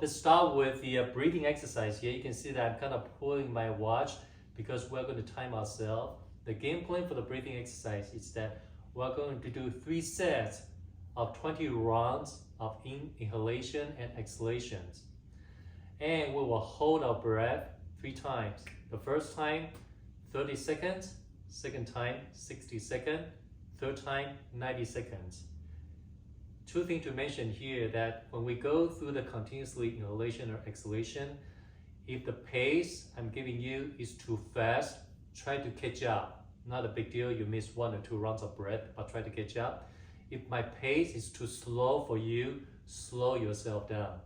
Let's start with the breathing exercise here. You can see that I'm kind of pulling my watch because we're going to time ourselves. The game plan for the breathing exercise is that we're going to do 3 sets of 20 rounds of inhalation and exhalations. And we will hold our breath 3 times. The first time, 30 seconds. Second time, 60 seconds. Third time, 90 seconds. 2 things to mention here that when we go through the continuously inhalation or exhalation, if the pace I'm giving you is too fast, try to catch up. Not a big deal, you miss 1 or 2 rounds of breath, but try to catch up. If my pace is too slow for you, slow yourself down.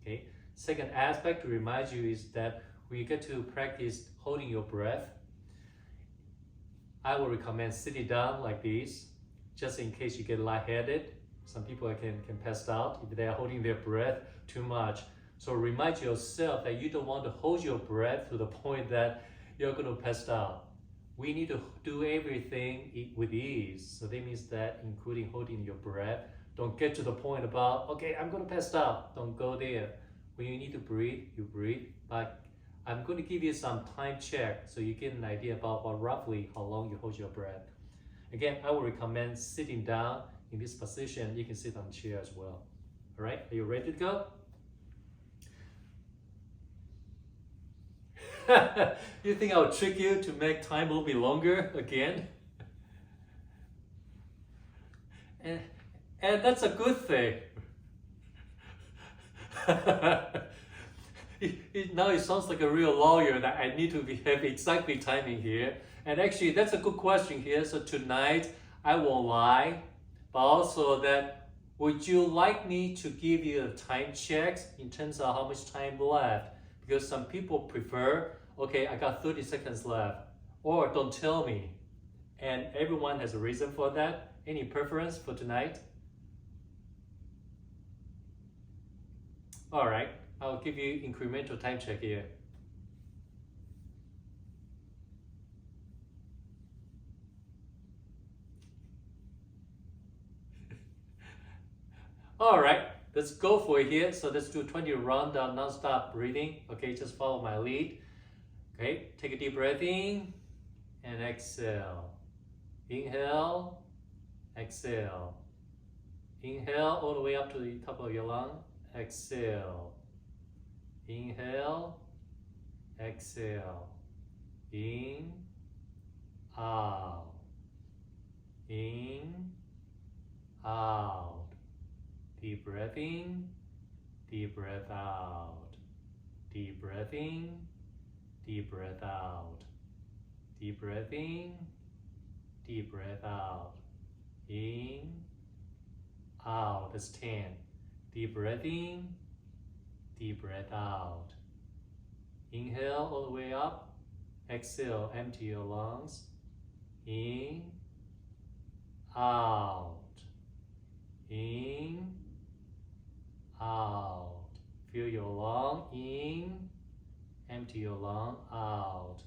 Okay. Second aspect to remind you is that when you get to practice holding your breath, I will recommend sitting down like this, just in case you get lightheaded. Some people can pass out if they are holding their breath too much. So remind yourself that you don't want to hold your breath to the point that you're going to pass out. We need to do everything with ease. So that means that including holding your breath. Don't get to the point about, okay, I'm going to pass out. Don't go there. When you need to breathe, you breathe. But I'm going to give you some time check so you get an idea about roughly how long you hold your breath. Again, I would recommend sitting down in this position. You can sit on a chair as well. All right, are you ready to go? You think I'll trick you to make time a little bit longer again? And that's a good thing. Now it sounds like a real lawyer that I need to have exactly timing here. And actually, that's a good question here. So tonight, I won't lie, but also that would you like me to give you a time checks in terms of how much time left? Because some people prefer, okay, I got 30 seconds left, or don't tell me. And everyone has a reason for that. Any preference for tonight? All right, I'll give you incremental time check here. All right, let's go for it here. So let's do 20 round of non-stop breathing. Okay, just follow my lead. Okay, take a deep breath in and exhale. Inhale, exhale. Inhale all the way up to the top of your lung. Exhale. Inhale, exhale. In, out. In, out. Deep breath in, deep breath out. Deep breath in, deep breath out. Deep breath in, deep breath out. In, out. That's 10. Deep breath in, deep breath out. Inhale all the way up. Exhale, empty your lungs. In, out. In, out. Fill your lung in, empty your lung out.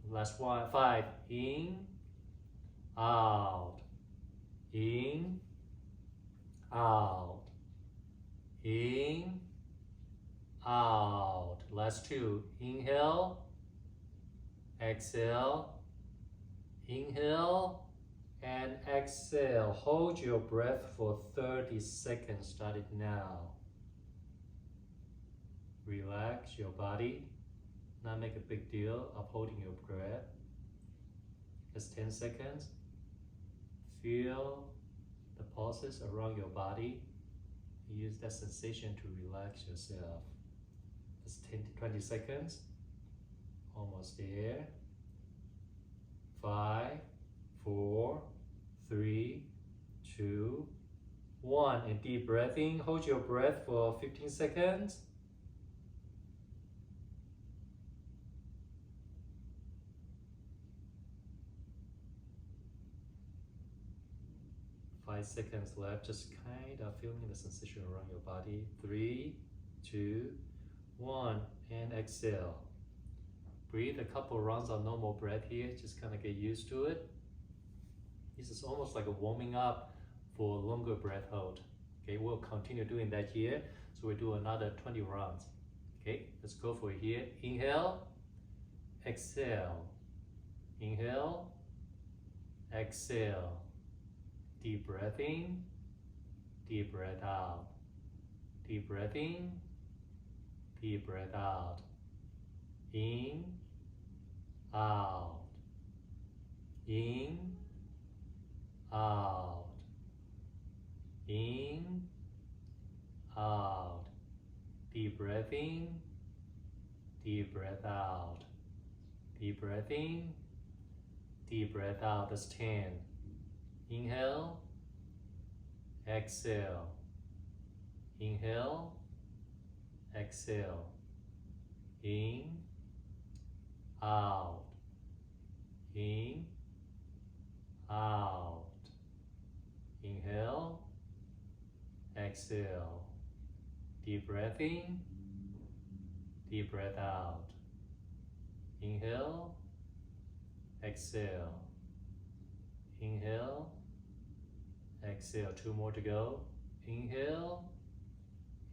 Last one, 5. In, out. In, out. In, out. Last 2. Inhale, exhale, inhale, and exhale. Hold your breath for 30 seconds, starting now. Relax your body. Not make a big deal of holding your breath. Just 10 seconds. Feel the pulses around your body. Use that sensation to relax yourself. Just 10 to 20 seconds. Almost there. 5, 4, 3, 2, 1. And deep breath in. Hold your breath for 15 seconds. Five seconds left. Just kind of feeling the sensation around your body. 3, 2, 1. And exhale. Breathe a couple rounds of normal breath here. Just kind of get used to it. This is almost like a warming up for longer breath hold. Okay, we'll continue doing that here. So So we do another 20 rounds. Okay, let's go for it here. Inhale, exhale. Inhale, exhale. Deep breath in, deep breath out. Deep breath in, deep breath out. In, out. In, out. In, out. Deep breath in, deep breath out. Deep breath in, deep breath out. That's 10. Inhale, exhale. Inhale, exhale. In, out. In, out. Inhale, exhale. Deep breath in, deep breath out. Inhale, exhale. Inhale, exhale. 2 more to go. Inhale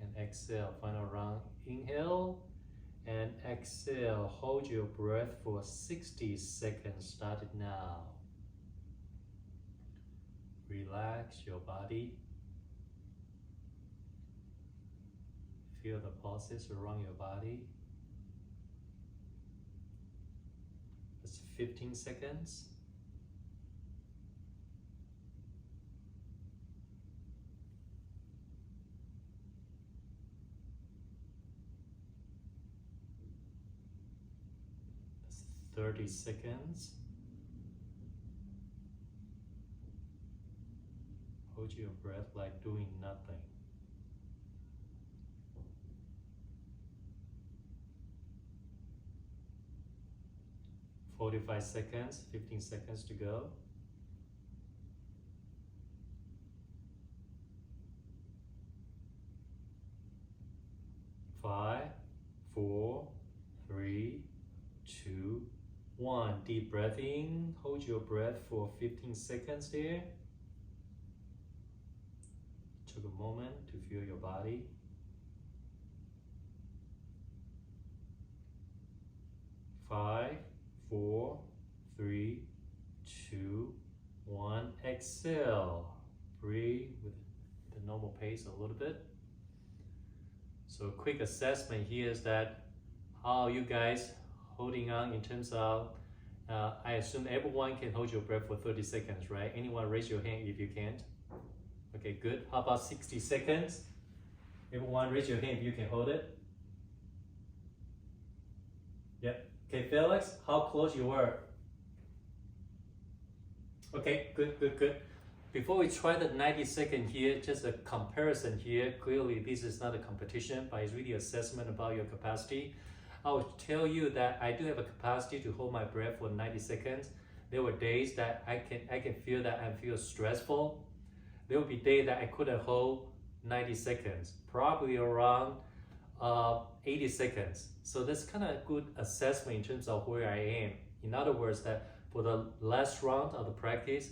and exhale. Final round. Inhale and exhale. Hold your breath for 60 seconds. Start it now. Relax your body. Feel the pulses around your body. That's 15 seconds. That's 30 seconds. Hold your breath like doing nothing. 45 seconds, 15 seconds to go. 5, 4, 3, 2, 1. Deep breath in. Hold your breath for 15 seconds there. Take a moment to feel your body. 5, 4, 3, 2, 1. Exhale. Breathe with the normal pace a little bit. So a quick assessment here is that how you guys holding on in terms of, I assume everyone can hold your breath for 30 seconds, right? Anyone raise your hand if you can't? Okay, good. How about 60 seconds? Everyone raise your hand if you can hold it. Yep. Okay, Felix, how close you were? Okay, good, good, good. Before we try the 90-second here, just a comparison here. Clearly, this is not a competition, but it's really assessment about your capacity. I will tell you that I do have a capacity to hold my breath for 90 seconds. There were days that I can feel that I feel stressful. There will be days that I couldn't hold 90 seconds, probably around 80 seconds. So that's kind of a good assessment in terms of where I am. In other words, that for the last round of the practice,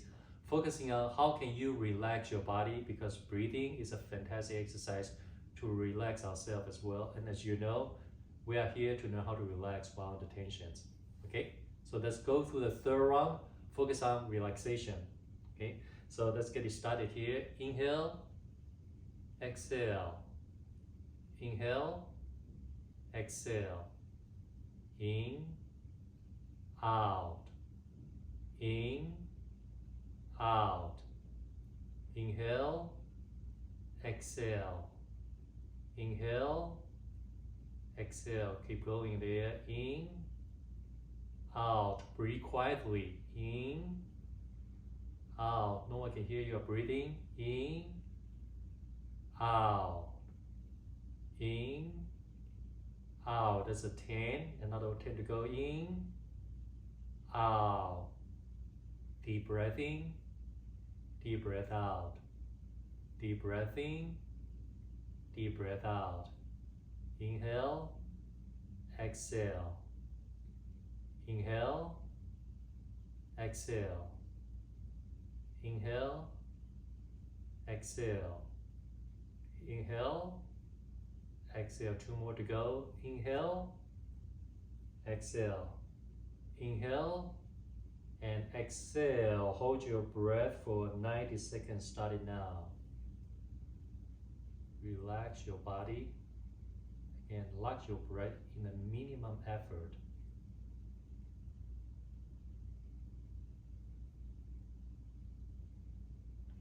focusing on how can you relax your body, because breathing is a fantastic exercise to relax ourselves as well. And as you know, we are here to know how to relax while under tensions. Okay, so let's go through the third round. Focus on relaxation. Okay, so let's get it started here. Inhale, exhale. Inhale, exhale. In, out. In, out. Inhale, exhale. Inhale, exhale. Keep going there. In, out. Breathe quietly. In, out. No one can hear you breathing. In, out. In, out. That's a 10. Another 10 to go. In, out. Deep breath in, deep breath out. Deep breath in, deep breath out. Inhale, exhale. Inhale, exhale. Inhale, exhale. Inhale, Exhale, 2 more to go. Inhale, exhale, inhale, and exhale. Hold your breath for 90 seconds starting now. Relax your body and lock your breath in a minimum effort.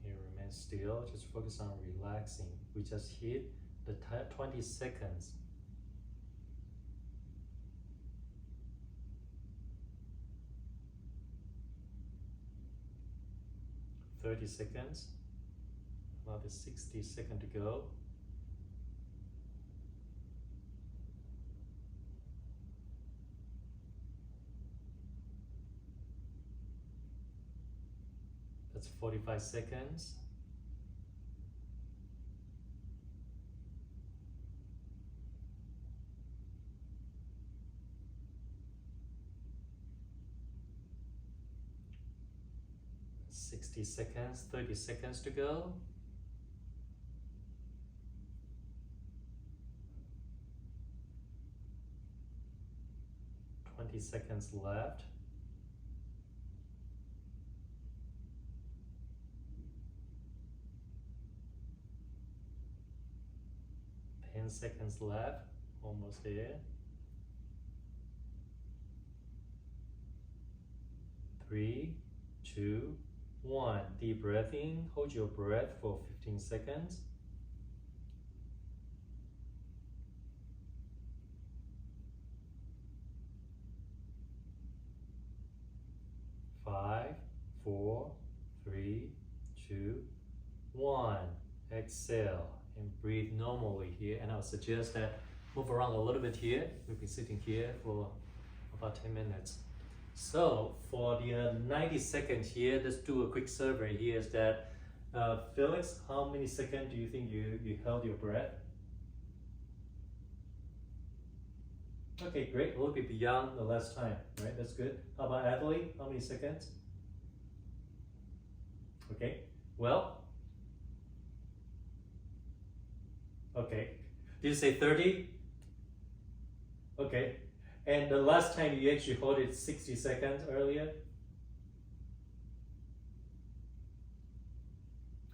And remain still, just focus on relaxing. We just hit the 20 seconds. "30 seconds, another 60 seconds to go. That's 45 seconds. "60 seconds, 30 seconds to go. "20 seconds left. "10 seconds left, almost there. 3, 2, 1. Deep breath in, hold your breath for 15 seconds. 5, 4, 3, 2, 1. Exhale and breathe normally here. And I would suggest that move around a little bit here. We'll be sitting here for about 10 minutes. So for the 90 seconds here, let's do a quick survey here. Is that Felix, how many seconds do you think you held your breath? Okay, great. A little bit beyond the last time, right? That's good. How about Adley? How many seconds? Okay, well, okay. Did you say 30? Okay. And the last time you actually hold it 60 seconds earlier?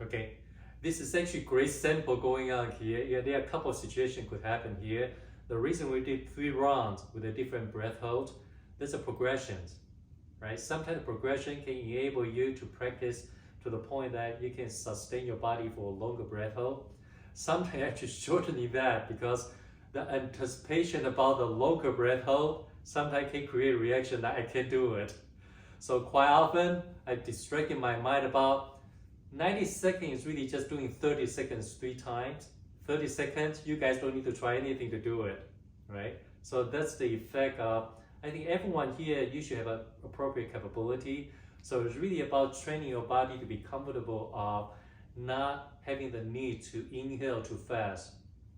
Okay. This is actually great sample going on here. Yeah, there are a couple of situations could happen here. The reason we did 3 rounds with a different breath hold, there's a progression, right? Sometimes the progression can enable you to practice to the point that you can sustain your body for a longer breath hold. Sometimes actually shortening that because the anticipation about the longer breath hold sometimes can create a reaction that I can't do it. So quite often, I distracting my mind about 90 seconds is really just doing 30 seconds 3 times. 30 seconds, you guys don't need to try anything to do it, right? So that's the effect of, I think everyone here, you should have an appropriate capability. So it's really about training your body to be comfortable of not having the need to inhale too fast,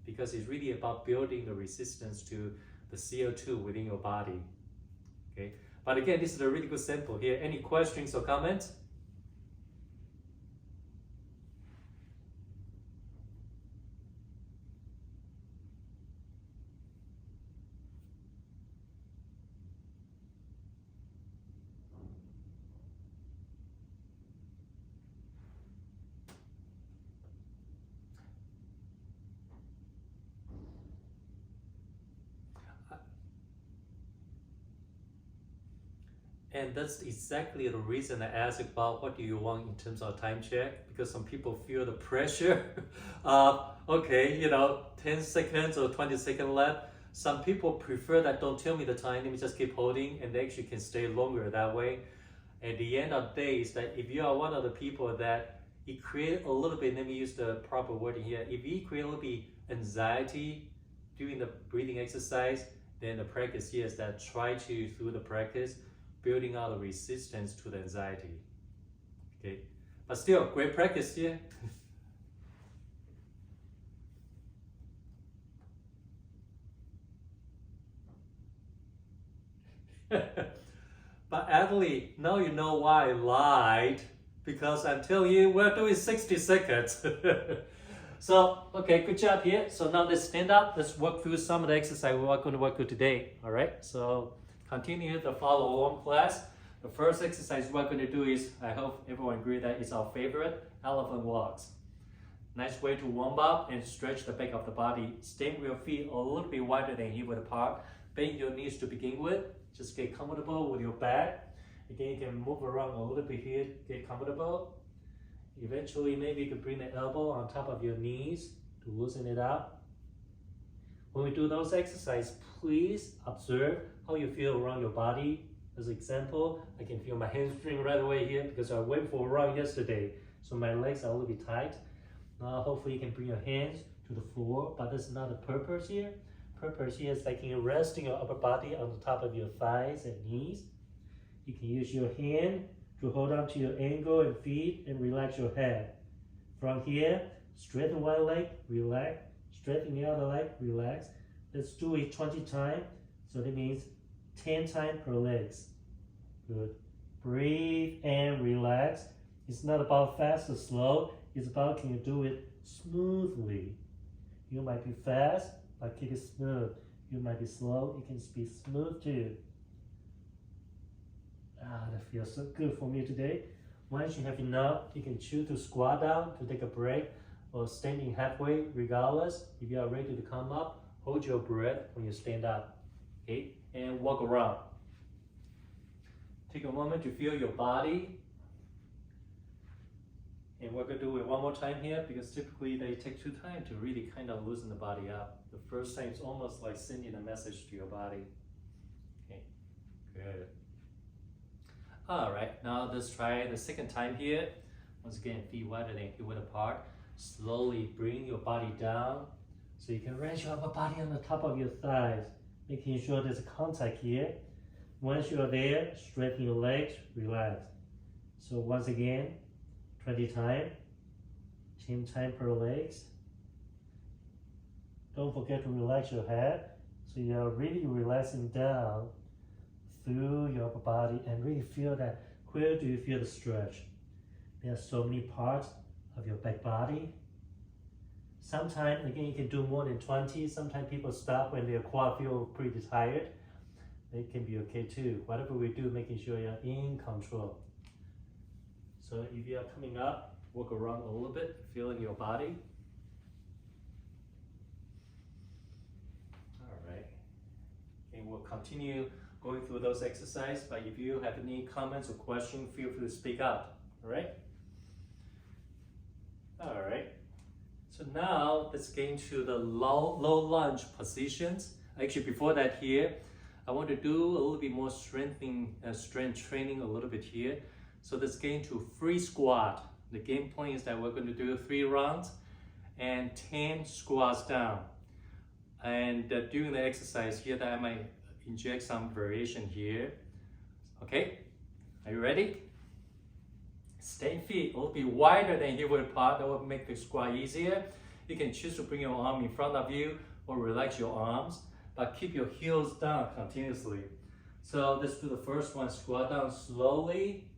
because it's really about building the resistance to the CO2 within your body. Okay, but again, this is a really good sample here. Any questions or comments? And that's exactly the reason I asked about what do you want in terms of time check, because some people feel the pressure of, okay, 10 seconds or 20 seconds left. Some people prefer that don't tell me the time, let me just keep holding, and they actually can stay longer that way. At the end of the day, is that if you are one of the people that it create a little bit, let me use the proper wording here, if you create a little bit anxiety during the breathing exercise, then the practice here is that try to, through the practice, building out a resistance to the anxiety. Okay, but still, great practice here. But Adley, now you know why I lied, because I'm telling you we're doing 60 seconds. So, okay, good job here. So now let's stand up. Let's work through some of the exercise we're going to work through today. All right, so continue the follow along class. The first exercise we're going to do is, I hope everyone agree that it's our favorite, elephant walks. Nice way to warm up and stretch the back of the body. Stand with your feet a little bit wider than hip width apart. Bend your knees to begin with. Just get comfortable with your back. Again, you can move around a little bit here, get comfortable. Eventually, maybe you can bring the elbow on top of your knees to loosen it up. When we do those exercises, please observe how you feel around your body. As an example, I can feel my hamstring right away here because I went for a run yesterday. So my legs are a little bit tight. Now hopefully you can bring your hands to the floor, but that's not the purpose here. Purpose here is like you're resting your upper body on the top of your thighs and knees. You can use your hand to hold on to your ankle and feet and relax your head. From here, straighten one leg, relax. Straighten the other leg, relax. Let's do it 20 times. So that means 10 times per legs. Good. Breathe and relax. It's not about fast or slow. It's about can you do it smoothly. You might be fast, but keep it smooth. You might be slow, you can be smooth too. That feels so good for me today. Once you have enough, you can choose to squat down to take a break or standing halfway regardless. If you are ready to come up, hold your breath when you stand up. Okay, and walk around. Take a moment to feel your body. And we're going to do it one more time here because typically they take 2 times to really kind of loosen the body up. The first time is almost like sending a message to your body. Okay, good. All right, now let's try the second time here. Once again, feet wider than hip width apart. Slowly bring your body down so you can rest your upper body on the top of your thighs, making sure there's a contact here. Once you're there, straighten your legs, relax. So once again, 20 times, 10 times per legs. Don't forget to relax your head so you're really relaxing down through your upper body and really feel that. Where do you feel the stretch? There are so many parts of your back body. Sometimes, again, you can do more than 20. Sometimes people stop when their quad feel pretty tired. It can be okay too. Whatever we do, making sure you're in control. So if you are coming up, walk around a little bit, feeling your body. All right. And we'll continue going through those exercises, but if you have any comments or questions, feel free to speak out. All right? All right. So now let's get into the low lunge positions. Actually, before that here, I want to do a little bit more strength training a little bit here. So let's get into free squat. The game plan is that we're going to do 3 rounds and 10 squats down. And during the exercise here, that I might inject some variation here. Okay, are you ready? Stand feet a little bit wider than hip width apart. That will make the squat easier. You can choose to bring your arm in front of you or relax your arms, but keep your heels down continuously. So let's do the first one. Squat down slowly,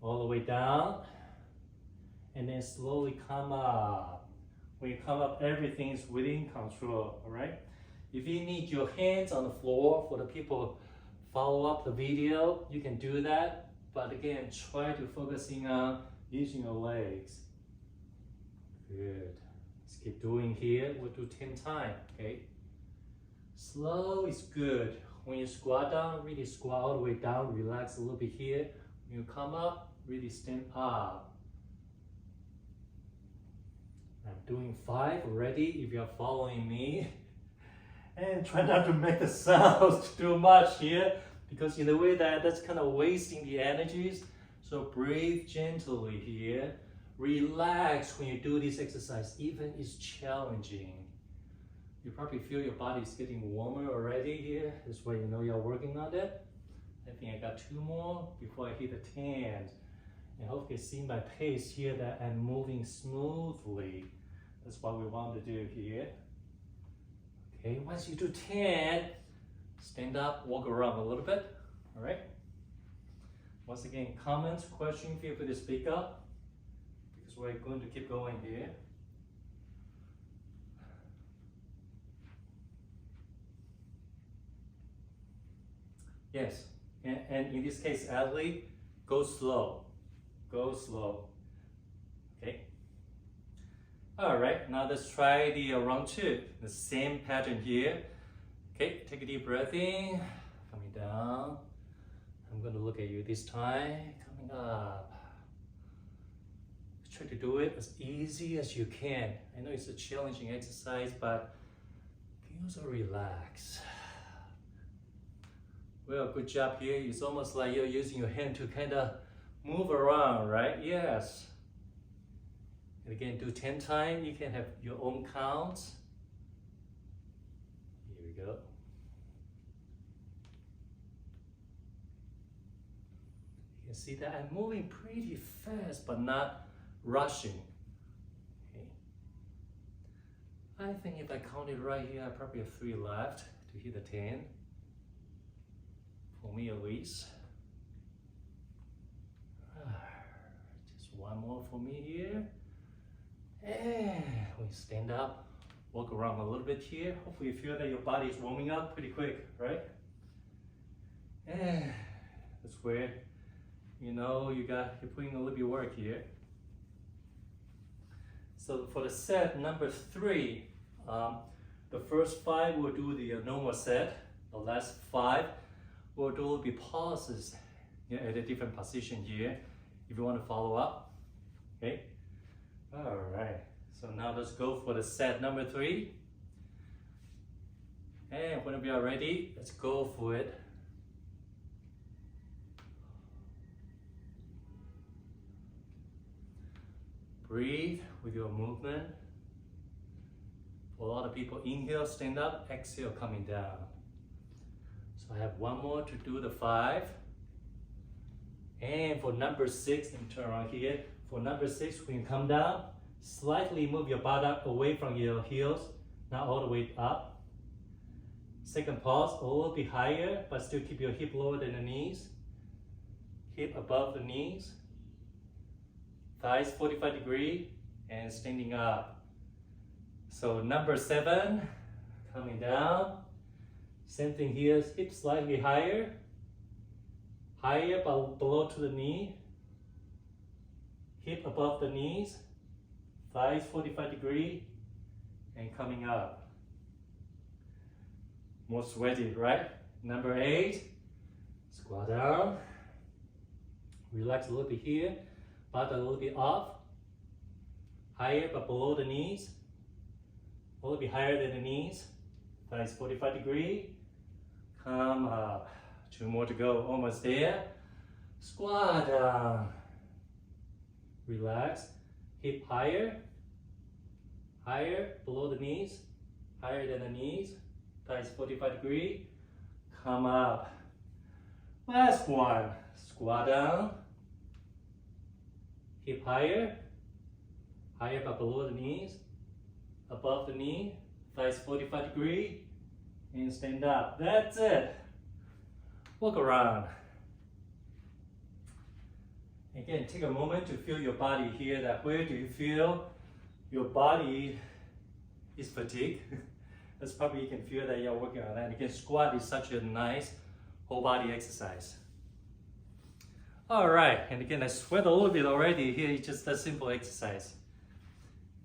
all the way down, and then slowly come up. When you come up, everything is within control, all right? If you need your hands on the floor for the people follow up the video, you can do that. But again, try to focusing on using your legs. Good. Let's keep doing here. We'll do 10 times, okay? Slow is good. When you squat down, really squat all the way down, relax a little bit here. When you come up, really stand up. I'm doing 5 already if you're following me. And try not to make the sounds too much here, because in a way that's kind of wasting the energies. So breathe gently here. Relax when you do this exercise, even it's challenging. You probably feel your body is getting warmer already here. That's why you know you're working on it. I think I got 2 more before I hit the 10. And hopefully see my pace here that I'm moving smoothly. That's what we want to do here. Okay, once you do 10, stand up, walk around a little bit. All right. Once again, comments, questions, feel free to speak up because we're going to keep going here. Yes, and in this case, athlete, go slow. Go slow. Okay. All right, now let's try the round 2. The same pattern here. Okay, take a deep breath in, coming down. I'm going to look at you this time, coming up. Try to do it as easy as you can. I know it's a challenging exercise, but you can also relax. Well, good job here. It's almost like you're using your hand to kind of move around, right? Yes. And again, do 10 times. You can have your own counts. Here we go. You can see that I'm moving pretty fast, but not rushing. Okay. I think if I count it right here, I probably have 3 left to hit the 10. For me at least. Just one more for me here. And we stand up, walk around a little bit here. Hopefully you feel that your body is warming up pretty quick, right? And that's where, you know, you're putting a little bit of work here. So for the set number 3, the first 5 we'll do the normal set. The last 5 we'll do a little bit pauses, you know, at a different position here if you want to follow up. Okay. All right. So now let's go for the set number 3. And when we are ready, let's go for it. Breathe with your movement. For a lot of people, inhale, stand up, exhale, coming down. So I have one more to do the 5. And for number 6, let me turn around here. For number 6, when you come down, slightly move your buttock away from your heels, not all the way up. Second pause, a little bit higher, but still keep your hip lower than the knees. Hip above the knees. Thighs 45 degrees, and standing up. So number 7, coming down. Same thing here, hip slightly higher. Higher but below to the knee. Hip above the knees. Thighs 45 degrees, and coming up. More sweaty, right? Number 8, squat down. Relax a little bit here, butt a little bit off. Higher but below the knees. A little bit higher than the knees. Thighs 45 degrees. Come up. 2 more to go, almost there. Squat down. Relax. Hip higher. Higher, below the knees. Higher than the knees. Thighs 45 degrees. Come up. Last one. Squat down. Hip higher. Higher but below the knees. Above the knee. Thighs 45 degrees. And stand up. That's it. Walk around. Again, take a moment to feel your body here. That where do you feel your body is fatigued? That's probably you can feel that you're working on that. And again, squat is such a nice whole body exercise. All right, and again, I sweat a little bit already here. It's just a simple exercise.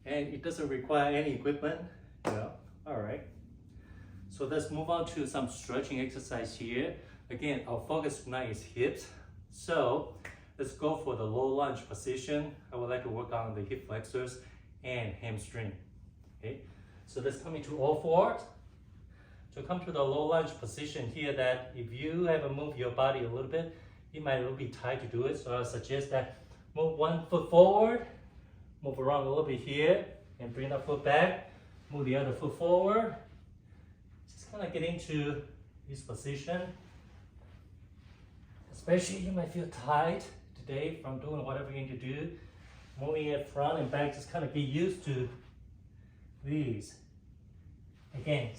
And it doesn't require any equipment, you know. All right. So let's move on to some stretching exercise here. Again, our focus tonight is hips. So let's go for the low lunge position. I would like to work on the hip flexors and hamstring. Okay, so let's come into all fours. To come to the low lunge position here, that if you haven't moved your body a little bit, it might a little bit tight to do it. So I suggest that move one foot forward, move around a little bit here, and bring that foot back. Move the other foot forward. Just kind of get into this position. Especially you might feel tight today from doing whatever you need to do. Moving it front and back, just kind of get used to these. Again,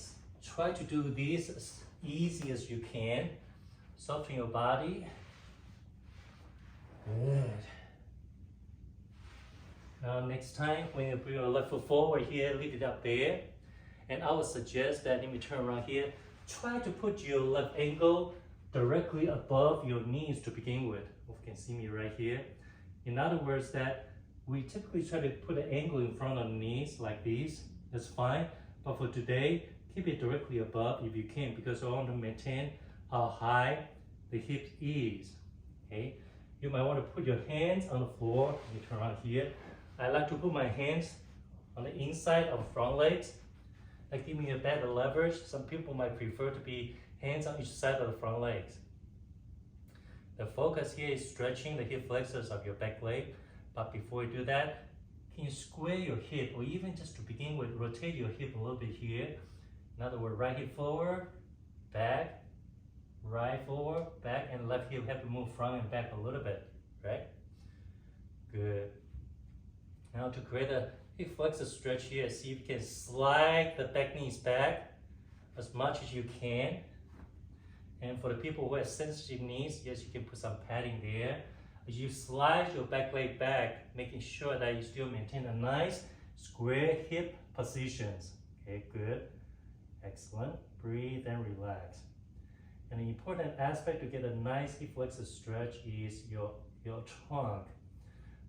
try to do these as easy as you can. Soften your body. Good. Now next time, when you bring your left foot forward here, leave it up there. And I would suggest that let me turn around here. Try to put your left ankle directly above your knees to begin with. You can see me right here. In other words, that we typically try to put an angle in front of the knees like this. That's fine. But for today, keep it directly above if you can, because I want to maintain how high the hip is. Okay. You might want to put your hands on the floor. Let me turn around here. I like to put my hands on the inside of the front legs. That gives me a better leverage. Some people might prefer to be hands on each side of the front legs. The focus here is stretching the hip flexors of your back leg. But before you do that, can you square your hip, or even just to begin with, rotate your hip a little bit here. In other words, right hip forward, back, right forward, back, and left hip have to move front and back a little bit, right? Good. Now to create a hip flexor stretch here, see if you can slide the back knees back as much as you can. And for the people who have sensitive knees, yes, you can put some padding there. As you slide your back leg back, making sure that you still maintain a nice square hip positions. Okay, good. Excellent. Breathe and relax. And the important aspect to get a nice hip flexor stretch is your trunk.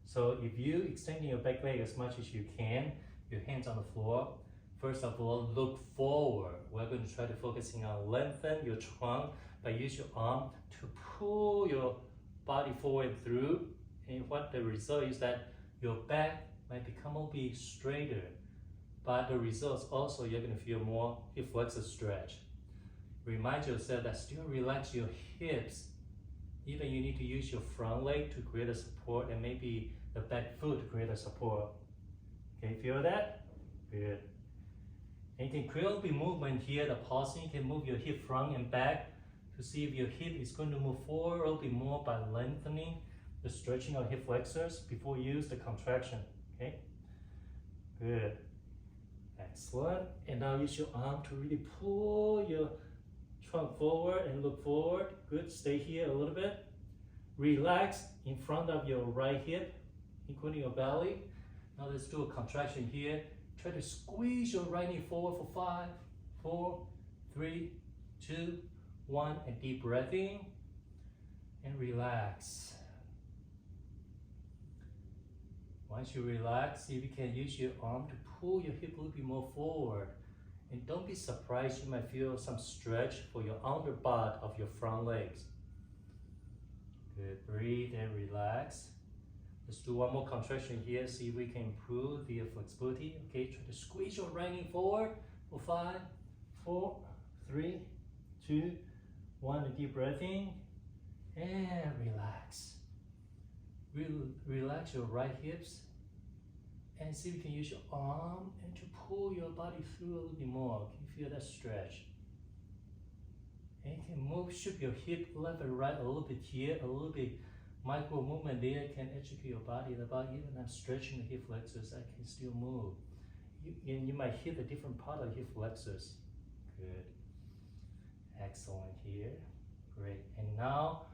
So if you extending your back leg as much as you can, your hands on the floor, first of all, look forward. We're going to try to focusing on lengthen your trunk, but use your arm to pull your body forward through. And what the result is that your back might become a bit straighter, but the results also you're going to feel more hip flexor stretch. Remind yourself that still relax your hips. Even you need to use your front leg to create a support, and maybe the back foot to create a support. Can you feel that? Good. And you can create a little bit movement here, the pausing. You can move your hip front and back to see if your hip is going to move forward a little bit more by lengthening the stretching of hip flexors before you use the contraction. Okay? Good. Excellent. And now use your arm to really pull your trunk forward and look forward. Good. Stay here a little bit. Relax in front of your right hip, including your belly. Now let's do a contraction here. Try to squeeze your right knee forward for 5, 4, 3, 2, 1, and deep breath in and relax. Once you relax, see if you can use your arm to pull your hip a little bit more forward. And don't be surprised, you might feel some stretch for your under butt of your front legs. Good, breathe and relax. Let's do one more contraction here, see if we can improve the flexibility. Okay, try to squeeze your right knee forward for 5, 4, 3, 2, 1, and deep breath in and relax. Relax your right hips and see if you can use your arm and to pull your body through a little bit more. Can you feel that stretch? And you can move, shift your hip left and right a little bit here, a little bit micro movement there can educate your body about even I'm stretching the hip flexors, I can still move. You might hit a different part of the hip flexors. Good. Excellent here. Great. And now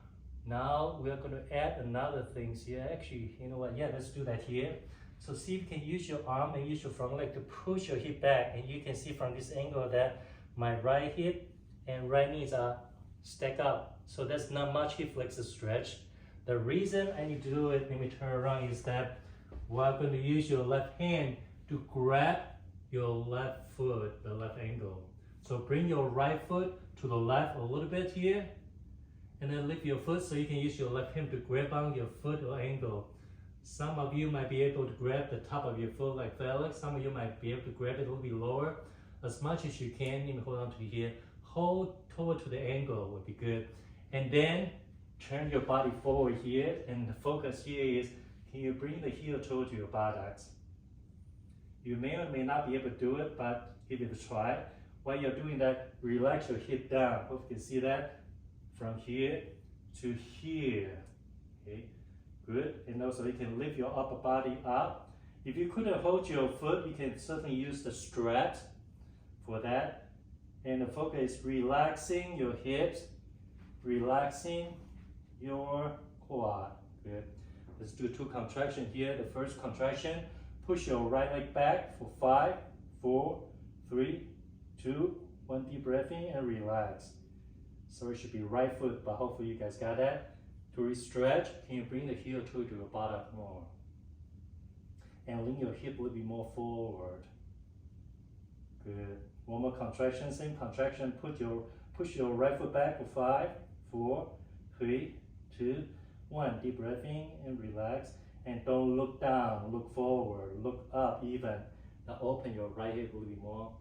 we are going to add another things here. Actually, you know what? Yeah, let's do that here. So see if you can use your arm and use your front leg to push your hip back. And you can see from this angle that my right hip and right knees are stacked up. So that's not much hip flexor stretch. The reason I need to do it, let me turn around, is that we're going to use your left hand to grab your left foot, the left ankle. So bring your right foot to the left a little bit here, and then lift your foot so you can use your left hand to grab on your foot or ankle. Some of you might be able to grab the top of your foot like Felix. Some of you might be able to grab it a little bit lower. As much as you can, you hold on to here. Hold toward to the ankle would be good. And then turn your body forward here, and the focus here is, can you bring the heel toe to your buttocks? You may or may not be able to do it, but give it a try. While you're doing that, relax your hip down. Hope you can see that from here to here. Okay, good. And also you can lift your upper body up. If you couldn't hold your foot, you can certainly use the straps for that. And the focus is relaxing your hips, relaxing your quad. Good. Let's do 2 contractions here. The first contraction, push your right leg back for 5, 4, 3, 2, 1, deep breath in and relax. So it should be right foot, but hopefully you guys got that. To stretch, can you bring the heel to your bottom more? And lean your hip a little bit more forward. Good. One more contraction, same contraction. Push your right foot back for 5, 4, 3, 2, 1. Deep breath in and relax. And don't look down, look forward, look up even. Now open your right hip a little bit more.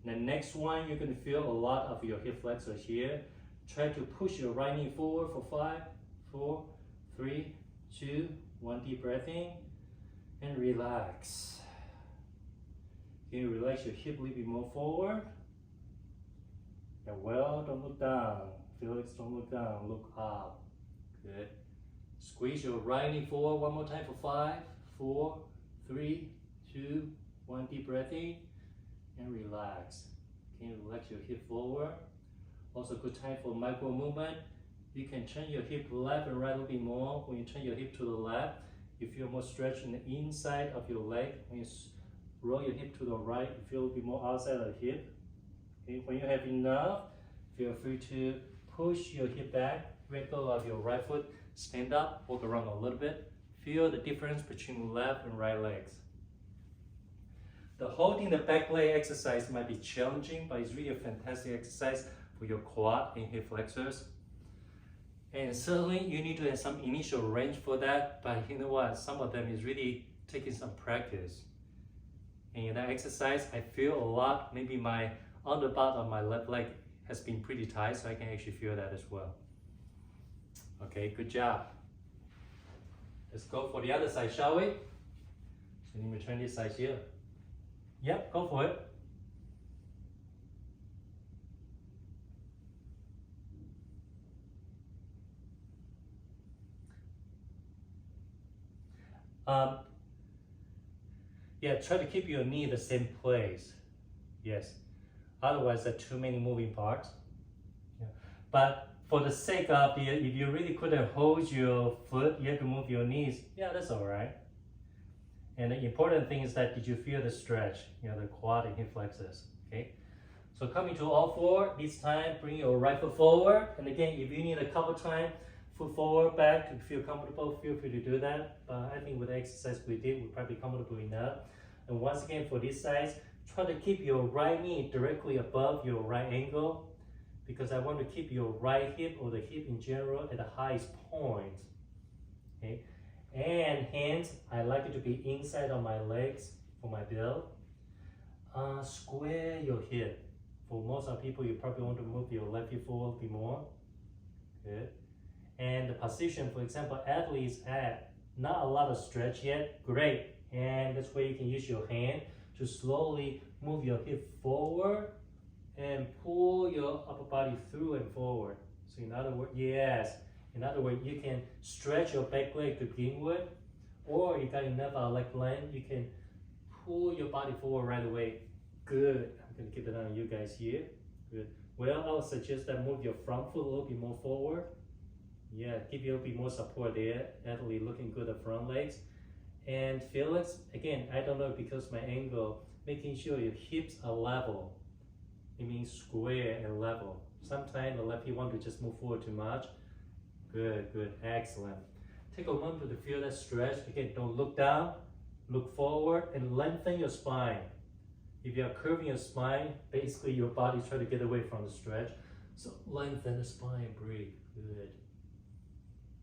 The next one, you're going to feel a lot of your hip flexors here. Try to push your right knee forward for 5, 4, 3, 2, 1. Deep breath in and relax. Can you relax your hip a little bit more forward? Yeah, well, don't look down. Felix, don't look down, look up. Good. Squeeze your right knee forward one more time for 5, 4, 3, 2, 1. Deep breath in and relax. Can you relax your hip forward? Also good time for micro movement. You can turn your hip left and right a little bit more. When you turn your hip to the left, you feel more stretch in the inside of your leg. When you roll your hip to the right, you feel a bit more outside of the hip. Okay, when you have enough, feel free to push your hip back, let go of your right foot, stand up, walk around a little bit. Feel the difference between left and right legs. The holding the back leg exercise might be challenging, but it's really a fantastic exercise for your quad and hip flexors. And certainly you need to have some initial range for that, but you know what, some of them is really taking some practice. And in that exercise, I feel a lot, maybe my underpart of my left leg has been pretty tight, so I can actually feel that as well. Okay, good job. Let's go for the other side, shall we? So let me turn this side here. Yep, go for it. Yeah, try to keep your knee the same place. Yes. Otherwise, there are too many moving parts. Yeah. But for the sake of if you really couldn't hold your foot, you have to move your knees. Yeah, that's all right. And the important thing is that did you feel the stretch? You know, the quad and hip flexors. Okay. So coming to all four, this time bring your right foot forward. And again, if you need a couple times, foot forward, back to feel comfortable, feel free to do that. But I think with the exercise we did, we're probably comfortable enough. And once again, for this size, try to keep your right knee directly above your right ankle, because I want to keep your right hip or the hip in general at the highest point. Okay. And hands, I like it to be inside of my legs for my belt. Square your hip. For most of people, you probably want to move your left hip forward a bit more. Good. And the position, for example, athletes at not a lot of stretch yet. Great. And that's where you can use your hand to slowly move your hip forward and pull your upper body through and forward. So in other words, yes. In other words, you can stretch your back leg to begin with, or you got enough leg length, you can pull your body forward right away. Good. I'm going to keep it on you guys here. Good. Well, I would suggest that move your front foot a little bit more forward. Yeah, give you a little bit more support there. Athlete looking good at front legs. And Felix, again, I don't know because my angle, making sure your hips are level. It means square and level. Sometimes the left hip want to just move forward too much. Good, good, excellent. Take a moment to feel that stretch. Again, don't look down, look forward and lengthen your spine. If you are curving your spine, basically your body is trying to get away from the stretch. So lengthen the spine, breathe, good.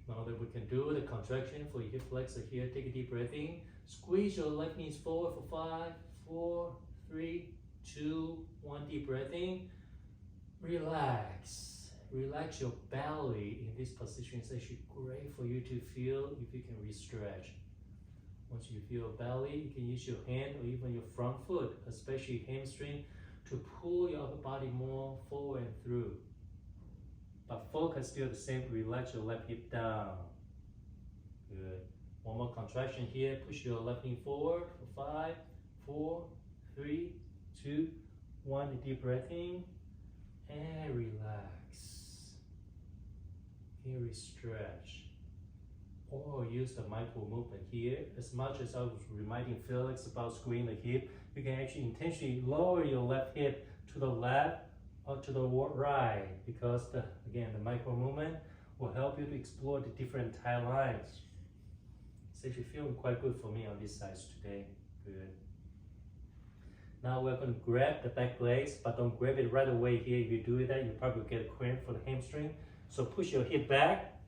Now that we can do the contraction for your hip flexor here, take a deep breath in. Squeeze your left knees forward for 5, 4, 3, 2, 1. Deep breath in. Relax. Relax your belly in this position. It's actually great for you to feel if you can re-stretch. Once you feel belly, you can use your hand or even your front foot, especially hamstring, to pull your upper body more forward and through. But focus still the same. Relax your left hip down. Good. One more contraction here. Push your left knee forward for 5, 4, 3, 2, 1. A deep breath in and relax. Here is stretch. Or use the micro movement here. As much as I was reminding Felix about squeezing the hip, you can actually intentionally lower your left hip to the left or to the right, because again the micro movement will help you to explore the different thigh lines. It's actually feeling quite good for me on this side today. Good. Now we're going to grab the back legs, but don't grab it right away here. If you do that, you probably get a cramp for the hamstring. So push your hip back,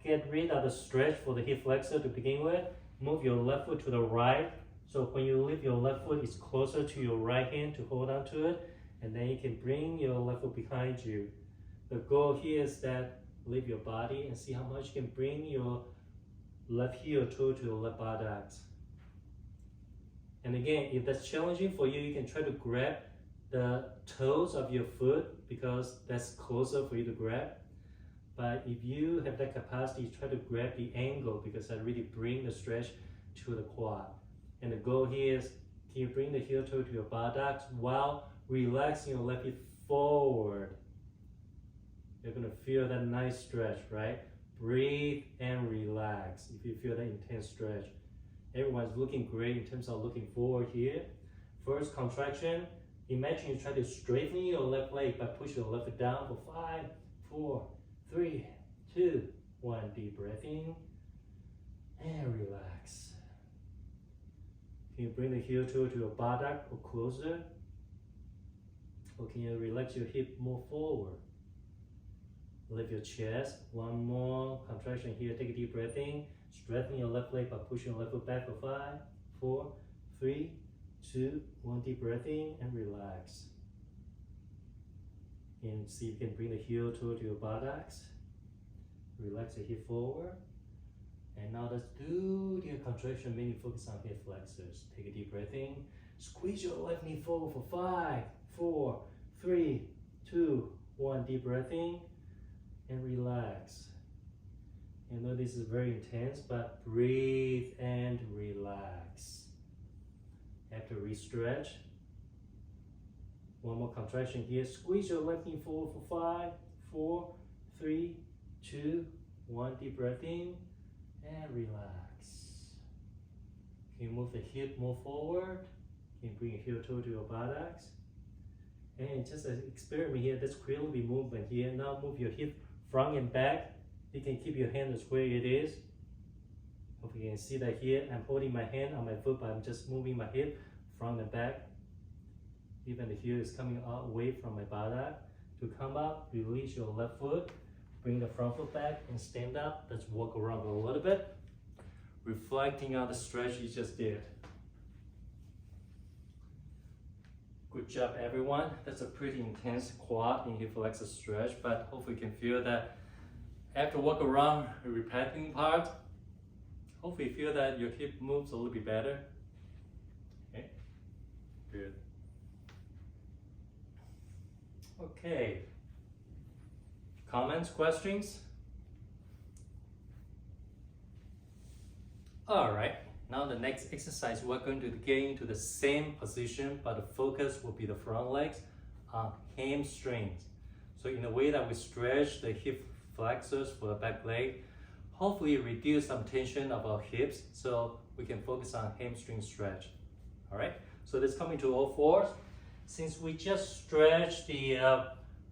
get rid of the stretch for the hip flexor to begin with. Move your left foot to the right. So when you lift your left foot, it's closer to your right hand to hold on to it. And then you can bring your left foot behind you. The goal here is that lift your body and see how much you can bring your left heel toe to the left buttocks. And again, if that's challenging for you, you can try to grab the toes of your foot because that's closer for you to grab. But if you have that capacity, try to grab the angle because that really brings the stretch to the quad. And the goal here is, can you bring the heel toe to your buttocks while relaxing your left hip forward? You're going to feel that nice stretch, right? Breathe and relax if you feel that intense stretch. Everyone's looking great in terms of looking forward here. First contraction, imagine you try to straighten your left leg by pushing your left foot down for 5, 4, 3, 2, 1. Deep breath in and relax. Can you bring the heel toe to your buttock or closer? Or can you relax your hip more forward? Lift your chest. One more contraction here. Take a deep breath in. Strengthen your left leg by pushing your left foot back for 5, 4, 3, 2, 1. Deep breath in and relax. And see if you can bring the heel toe to your buttocks. Relax the hip forward. And now let's do the contraction, mainly focus on hip flexors. Take a deep breath in. Squeeze your left knee forward for 5, 4, 3, 2, 1. Deep breath in and relax. I know this is very intense, but breathe and relax. After re-stretch, one more contraction here. Squeeze your left knee forward for 5, 4, 3, 2, 1. Deep breath in and relax. Can you move the hip more forward? Can you bring your heel toe to your buttocks? And just an experiment here, let's create a little bit movement here. Now move your hip front and back. You can keep your hand as where it is. Hope you can see that here. I'm holding my hand on my foot, but I'm just moving my hip front and back. Even the heel is coming away from my buttock. To come up, release your left foot. Bring the front foot back and stand up. Let's walk around a little bit. Reflecting on the stretch you just did. Good job, everyone. That's a pretty intense quad and hip flexor stretch, but hopefully you can feel that after walk around the repeating part, hopefully you feel that your hip moves a little bit better. Okay, good. Okay, comments, questions? All right, now the next exercise, we're going to get into the same position, but the focus will be the front legs on hamstrings. So in a way that we stretch the hip flexors for the back leg, hopefully reduce some tension of our hips so we can focus on hamstring stretch. All right, so let's come into all fours. Since we just stretched the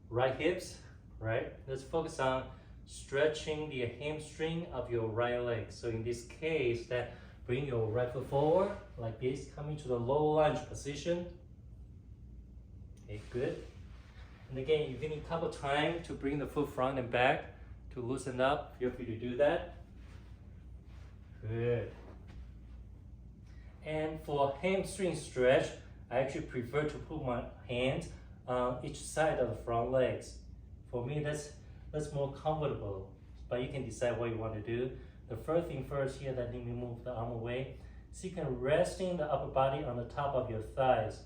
right hips, right, let's focus on stretching the hamstring of your right leg. So in this case, that bring your right foot forward like this, coming to the low lunge position. Okay, good. And again, if you need a couple times to bring the foot front and back to loosen up, feel free to do that. Good. And for hamstring stretch, I actually prefer to put my hands on each side of the front legs. For me, that's more comfortable, but you can decide what you want to do. The first thing first here, that let me move the arm away. So you can resting the upper body on the top of your thighs.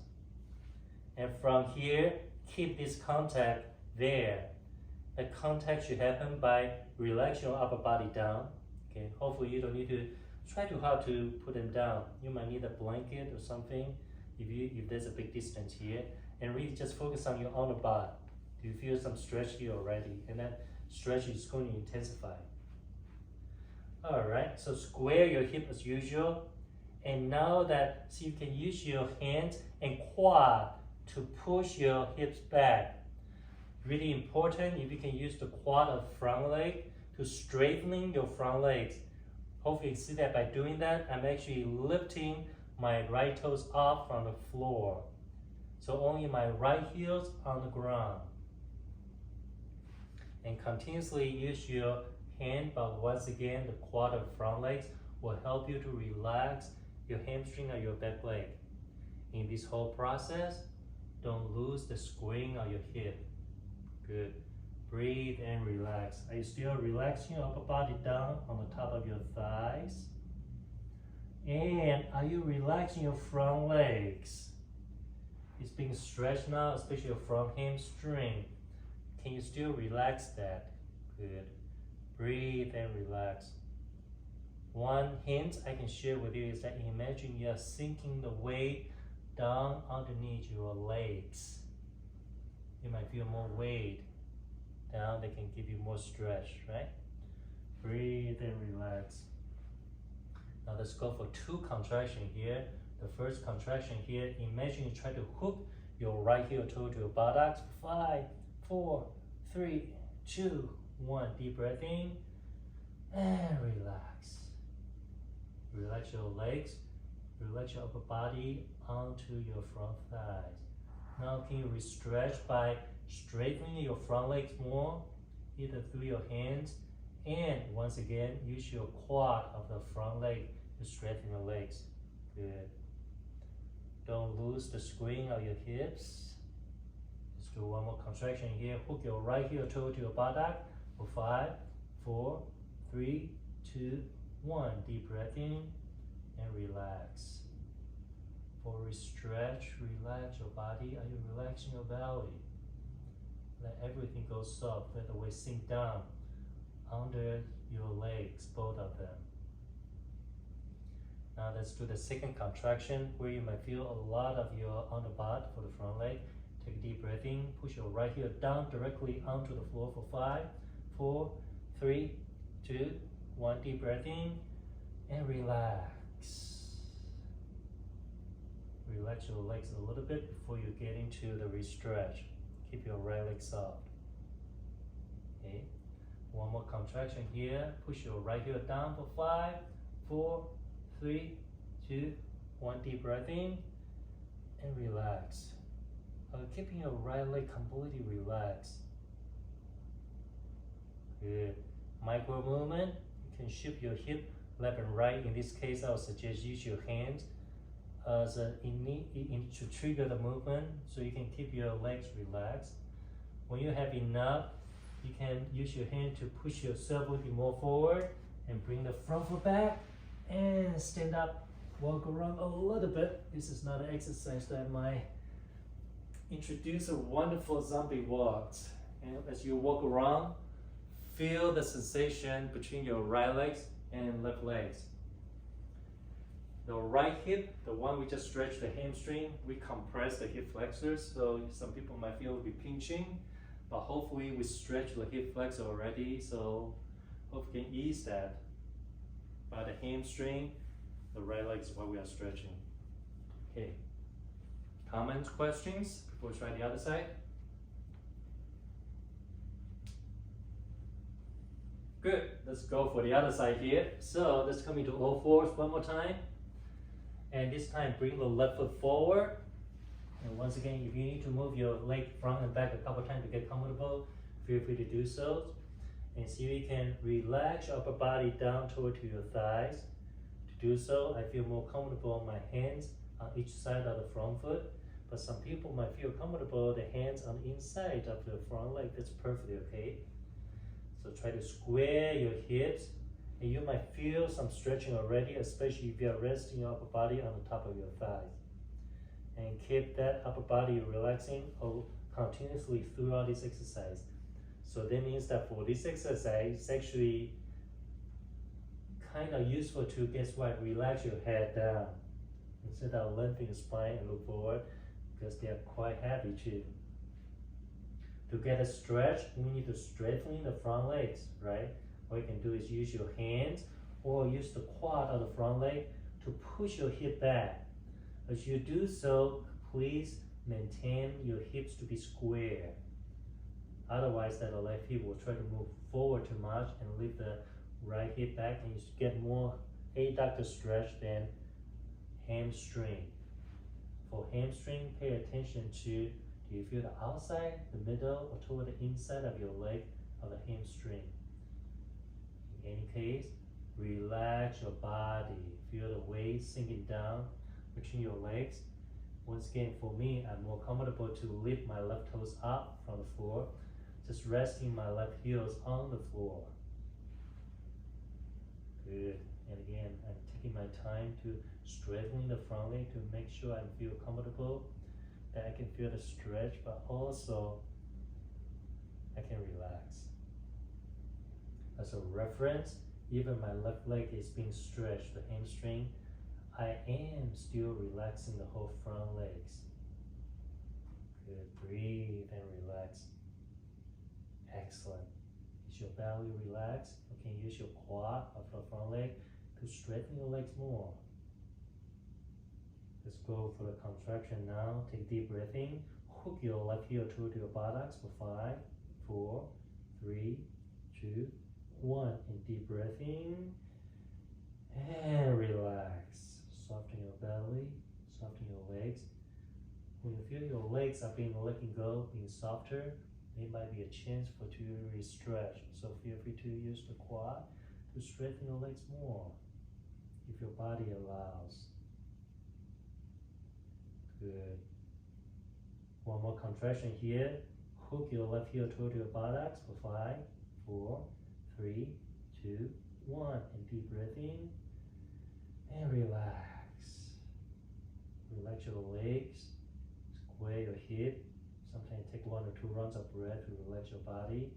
And from here, keep this contact there. That contact should happen by relaxing your upper body down. Okay, hopefully you don't need to try too hard to put them down. You might need a blanket or something if there's a big distance here. And really just focus on your upper body. Do you feel some stretch here already? And that stretch is going to intensify. All right, so square your hip as usual. And now that, see, you can use your hands and quad to push your hips back. Really important if you can use the quad of front leg to straighten your front legs. Hopefully you see that by doing that, I'm actually lifting my right toes off from the floor. So only my right heel's on the ground. And continuously use your hand, but once again, the quad of front legs will help you to relax your hamstring or your back leg. In this whole process, don't lose the swing of your hip. Good. Breathe and relax. Are you still relaxing your upper body down on the top of your thighs? And are you relaxing your front legs? It's being stretched now, especially your front hamstring. Can you still relax that? Good. Breathe and relax. One hint I can share with you is that imagine you are sinking the weight down underneath your legs. You might feel more weight down, they can give you more stretch, right? Breathe and relax. Now let's go for 2 contractions here. The first contraction here, imagine you try to hook your right heel toe to your buttocks. 5, 4, 3, 2, 1. Deep breath in and relax. Relax your legs, relax your upper body onto your front thighs. Now can you stretch by straightening your front legs more, either through your hands, and once again, use your quad of the front leg to straighten your legs. Good. Don't lose the swing of your hips. Let's do one more contraction here. Hook your right heel toe to your buttock for 5, 4, 3, 2, 1. Deep breath in and relax. For a stretch, relax your body. Are you relaxing your belly? Let everything go soft. Let the weight sink down under your legs, both of them. Now let's do the second contraction where you might feel a lot of your underbutt for the front leg. Take a deep breath in. Push your right heel down directly onto the floor for 5, 4, 3, 2, 1. Deep breath in and relax. Relax your legs a little bit before you get into the re-stretch. Keep your right leg soft. Okay. One more contraction here. Push your right heel down for 5, 4, 3, 2, 1. Deep breath in and relax. Keeping your right leg completely relaxed. Good. Micro movement. You can shift your hip left and right. In this case, I would suggest use your hands as to trigger the movement, so you can keep your legs relaxed. When you have enough, you can use your hand to push yourself a little bit more forward and bring the front foot back and stand up, walk around a little bit. This is not an exercise that might introduce a wonderful zombie walk. And as you walk around, feel the sensation between your right legs and left legs. The right hip, the one we just stretched the hamstring, we compress the hip flexors, so some people might feel it be pinching, but hopefully we stretch the hip flexor already, so hopefully we can ease that. By the hamstring, the right leg is what we are stretching. Okay. Comments, questions before we try the other side? Good. Let's go for the other side here. So let's come into all fours one more time. And this time bring the left foot forward. And once again, if you need to move your leg front and back a couple times to get comfortable, feel free to do so. And see if you can relax your upper body down toward to your thighs. To do so, I feel more comfortable on my hands on each side of the front foot. But some people might feel comfortable the hands on the inside of the front leg. That's perfectly okay. So try to square your hips. And you might feel some stretching already, especially if you are resting your upper body on the top of your thighs. And keep that upper body relaxing continuously throughout this exercise. So that means that for this exercise, it's actually kind of useful to, guess what, relax your head down. Instead of lengthening the spine and look forward, because they are quite heavy too. To get a stretch, we need to strengthen the front legs, right? What you can do is use your hands or use the quad of the front leg to push your hip back. As you do so, please maintain your hips to be square. Otherwise, that the left hip will try to move forward too much and lift the right hip back, and you get more adductor stretch than hamstring. For hamstring, pay attention to, do you feel the outside, the middle, or toward the inside of your leg of the hamstring? In any case, relax your body. Feel the weight sinking down between your legs. Once again, for me, I'm more comfortable to lift my left toes up from the floor, just resting my left heels on the floor. Good. And again, I'm taking my time to straighten the front leg to make sure I feel comfortable, that I can feel the stretch, but also I can relax. As a reference, even my left leg is being stretched, the hamstring, I am still relaxing the whole front legs. Good. Breathe and relax. Excellent. Is your belly relaxed? You can use your quad of the front leg to straighten your legs more. Let's go for the contraction now. Take deep breath in. Hook your left heel toward your buttocks for 5, 4, 3, 2, 1. And deep breath in. And relax. Soften your belly. Soften your legs. When you feel your legs are being letting go, being softer, there might be a chance for you to re-stretch. So feel free to use the quad to straighten your legs more, if your body allows. Good. One more contraction here. Hook your left heel toward your buttocks for 5, 4, 3, 2, 1. And deep breath in. And relax. Relax your legs. Square your hip. Sometimes take 1 or 2 rounds of breath to relax your body.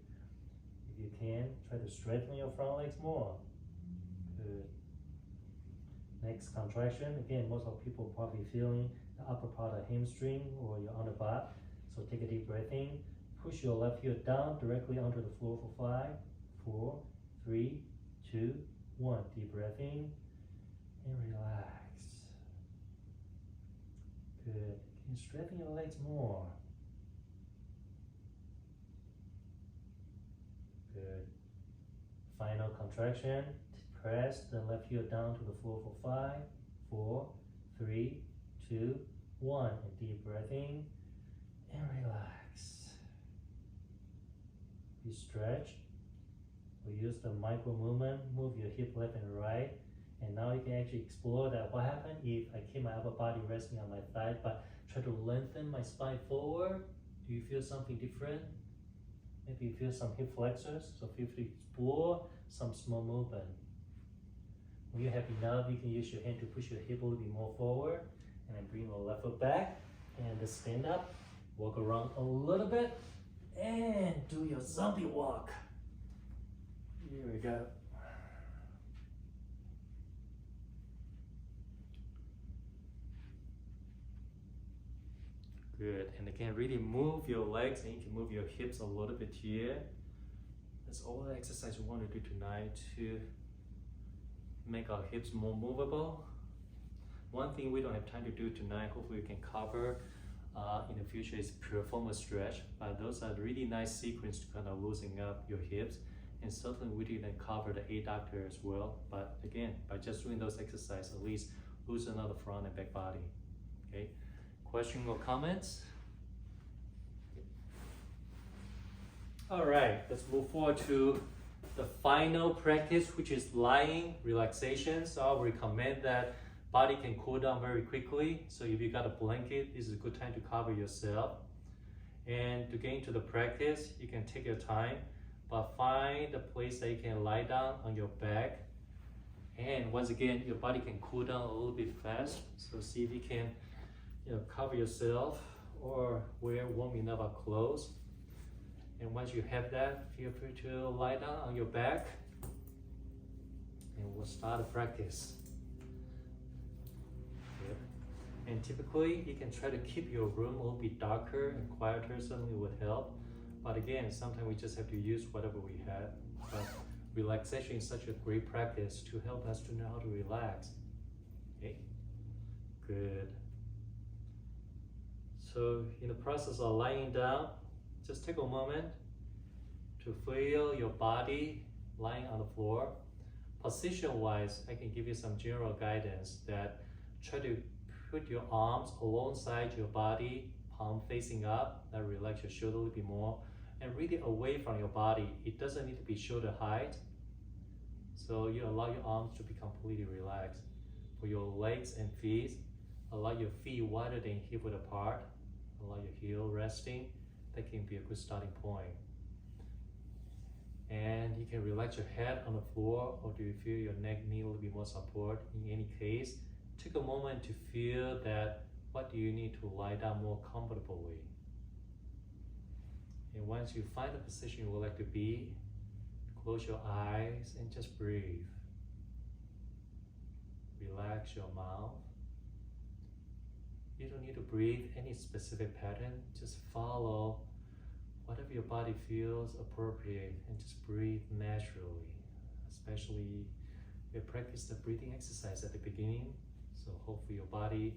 If you can, try to straighten your front legs more. Good. Next contraction. Again, most of people probably feeling the upper part of hamstring or your under butt. So take a deep breath in. Push your left heel down directly onto the floor for 5, 4, 3, 2, 1. Deep breath in and relax. Good. Can you straighten your legs more? Good. Final contraction. Press the left heel down to the floor for 5, 4, 3, 2, 1. And deep breath in and relax. You stretch. We use the micro movement. Move your hip left and right. And now you can actually explore that. What happens if I keep my upper body resting on my thighs, but try to lengthen my spine forward? Do you feel something different? Maybe you feel some hip flexors. So feel free to explore some small movement. When you're happy enough, you can use your hand to push your hip a little bit more forward. And then bring your left foot back. And just stand up. Walk around a little bit. And do your zombie walk. Here we go. Good. And again, really move your legs, and you can move your hips a little bit here. That's all the exercise we want to do tonight to make our hips more movable. One thing we don't have time to do tonight, hopefully we can cover in the future, is performance stretch. But those are really nice sequence to kind of loosen up your hips. And certainly we didn't cover the adductor as well. But again, by just doing those exercises, at least loosen up the front and back body. Okay. Questions or comments? All right, let's move forward to the final practice, which is lying relaxation. So I recommend that body can cool down very quickly. So if you got a blanket, this is a good time to cover yourself. And to get into the practice, you can take your time, but find a place that you can lie down on your back. And once again, your body can cool down a little bit fast. So see if you can cover yourself or wear warm enough clothes. And once you have that, feel free to lie down on your back. And we'll start the practice. Good. And typically, you can try to keep your room a little bit darker and quieter. Certainly would help. But again, sometimes we just have to use whatever we have. But relaxation is such a great practice to help us to know how to relax. Okay, good. So in the process of lying down, just take a moment to feel your body lying on the floor. Position-wise, I can give you some general guidance that try to put your arms alongside your body, palm facing up. That relax your shoulder a little bit more, and really away from your body. It doesn't need to be shoulder height. So you allow your arms to be completely relaxed. For your legs and feet, allow your feet wider than hip width apart. Allow your heel resting. That can be a good starting point. And you can relax your head on the floor, or do you feel your neck need a little bit more support? In any case, take a moment to feel that what do you need to lie down more comfortably. And once you find the position you would like to be, close your eyes and just breathe. Relax your mouth. You don't need to breathe any specific pattern, just follow whatever your body feels appropriate and just breathe naturally. Especially we practice the breathing exercise at the beginning, so hopefully your body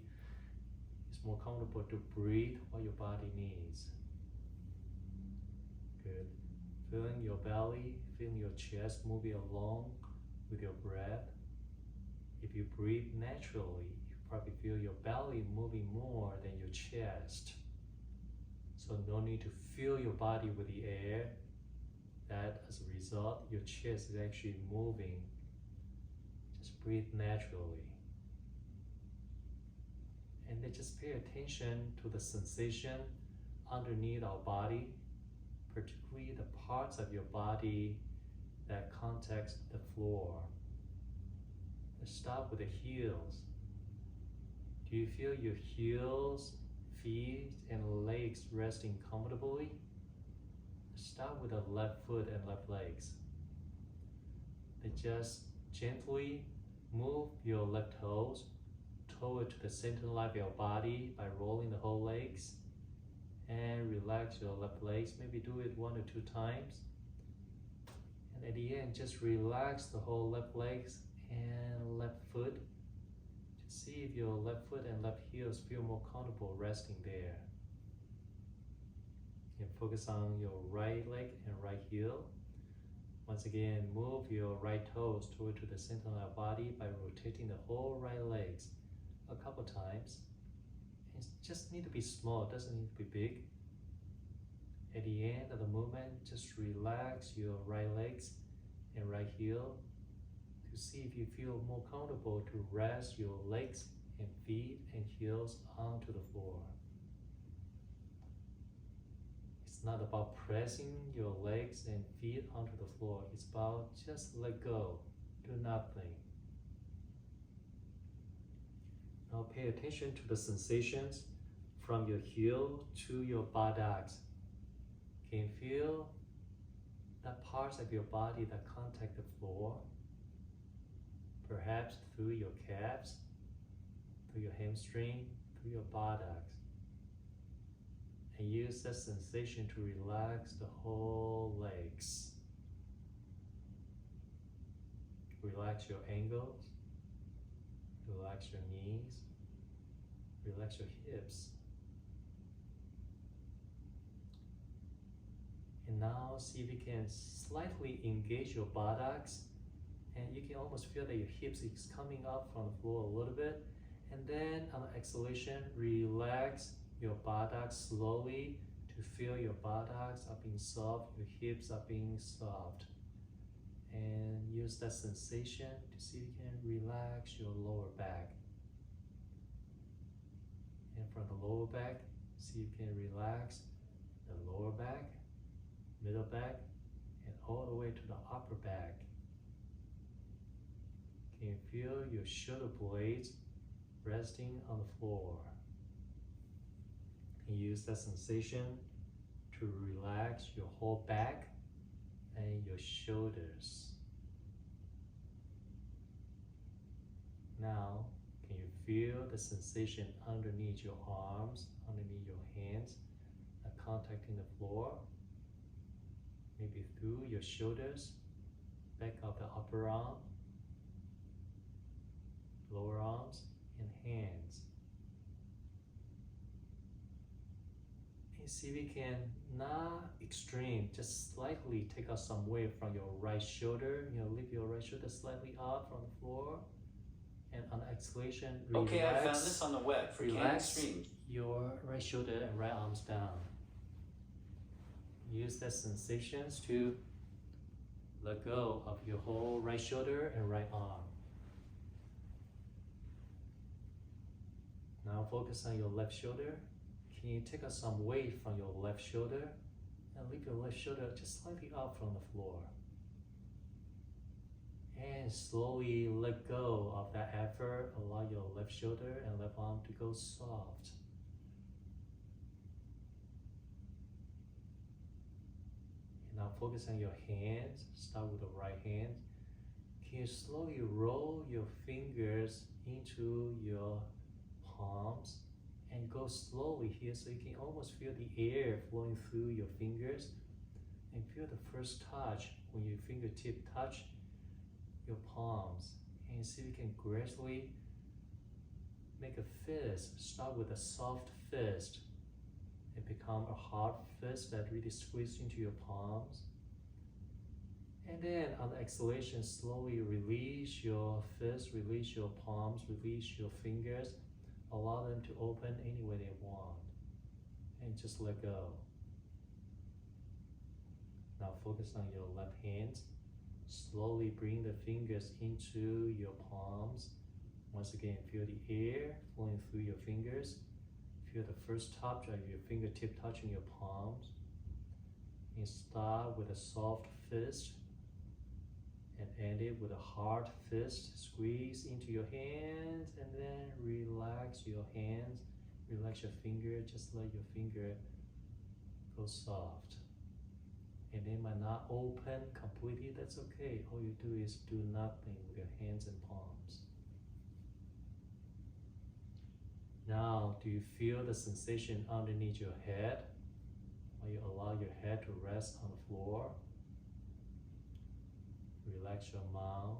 is more comfortable to breathe what your body needs. Good. Feeling your belly, feeling your chest moving along with your breath. If you breathe naturally, you probably feel your belly moving more than your chest. So no need to fill your body with the air. That as a result, your chest is actually moving. Just breathe naturally. And then just pay attention to the sensation underneath our body, particularly the parts of your body that contact the floor. Let's start with the heels. Do you feel your heels, feet, and legs resting comfortably? Start with the left foot and left legs. Then just gently move your left toes toward to the center line of your body by rolling the whole legs, and relax your left legs. Maybe do it 1 or 2 times. And at the end, just relax the whole left legs and left foot. Just see if your left foot and left heels feel more comfortable resting there. And focus on your right leg and right heel. Once again, move your right toes toward to the center of your body by rotating the whole right legs a couple times. It just need to be small, it doesn't need to be big. At the end of the movement, just relax your right legs and right heel to see if you feel more comfortable to rest your legs and feet and heels onto the floor. It's not about pressing your legs and feet onto the floor. It's about just let go, do nothing. Now pay attention to the sensations from your heel to your buttocks. Can you feel the parts of your body that contact the floor? Perhaps through your calves, through your hamstring, through your buttocks. And use that sensation to relax the whole legs. Relax your ankles, relax your knees, relax your hips. And now see if you can slightly engage your buttocks, and you can almost feel that your hips is coming up from the floor a little bit. And then on the exhalation, relax your buttocks slowly to feel your buttocks are being soft, your hips are being soft. And use that sensation to see if you can relax your lower back. And from the lower back, see if you can relax the lower back, middle back, and all the way to the upper back. Can you feel your shoulder blades resting on the floor? And use that sensation to relax your whole back and your shoulders. Now, can you feel the sensation underneath your arms, underneath your hands, contacting the floor? Maybe through your shoulders, back of the upper arm, lower arms, and hands. And see if we can, not extreme, just slightly take out some weight from your right shoulder. Lift your right shoulder slightly up from the floor. And on exhalation, relax. Okay, I found this on the web for relax stream. Your right shoulder and right arms down. Use that sensations to let go of your whole right shoulder and right arm. Now focus on your left shoulder. Can you take out some weight from your left shoulder and lift your left shoulder just slightly up from the floor? And slowly let go of that effort. Allow your left shoulder and left arm to go soft. And now focus on your hands. Start with the right hand. Can you slowly roll your fingers into your palms and go slowly here so you can almost feel the air flowing through your fingers, and feel the first touch when your fingertip touch your palms, and see if you can gradually make a fist. Start with a soft fist and become a hard fist that really squeezes into your palms. And then on the exhalation, slowly release your fist, release your palms, release your fingers. Allow them to open any way they want. And just let go. Now focus on your left hand. Slowly bring the fingers into your palms. Once again, feel the air flowing through your fingers. Feel the first touch of your fingertip touching your palms. And start with a soft fist and end it with a hard fist. Squeeze into your hands and then relax your hands. Relax your finger. Just let your finger go soft. And they might not open completely. That's okay. All you do is do nothing with your hands and palms. Now, do you feel the sensation underneath your head? While you allow your head to rest on the floor. Relax your mouth.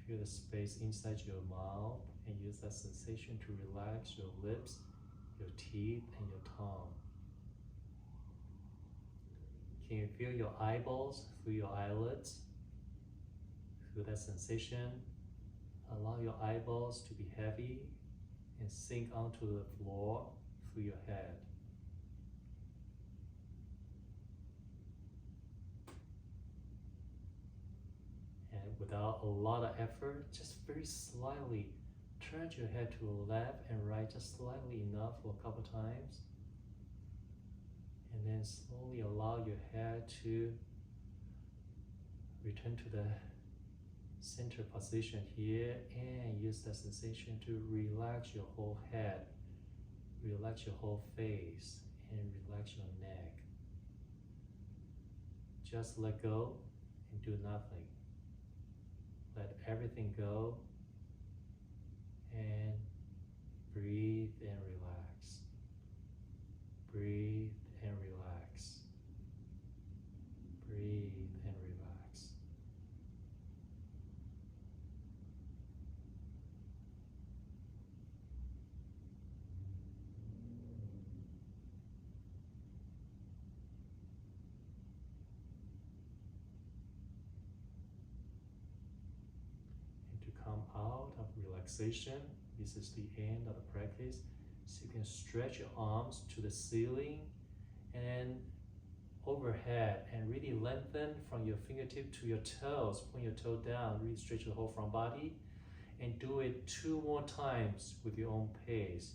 Feel the space inside your mouth and use that sensation to relax your lips, your teeth, and your tongue. Can you feel your eyeballs through your eyelids? Feel that sensation. Allow your eyeballs to be heavy and sink onto the floor through your head. And without a lot of effort, just very slightly turn your head to the left and right, just slightly enough for a couple times. And then slowly allow your head to return to the center position here, and use that sensation to relax your whole head, relax your whole face, and relax your neck. Just let go and do nothing. Let everything go and breathe and relax. Breathe and relax. Breathe and relax. And to come out of relaxation, this is the end of the practice. So you can stretch your arms to the ceiling and overhead, and really lengthen from your fingertip to your toes. Point your toe down, really stretch the whole front body, and do it 2 more times with your own pace.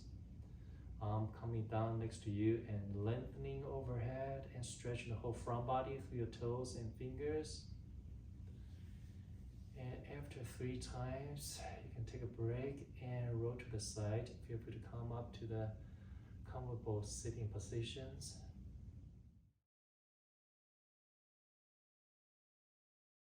Arm coming down next to you and lengthening overhead and stretching the whole front body through your toes and fingers. And after 3 times, you can take a break and roll to the side. Feel free to come up to the comfortable sitting positions.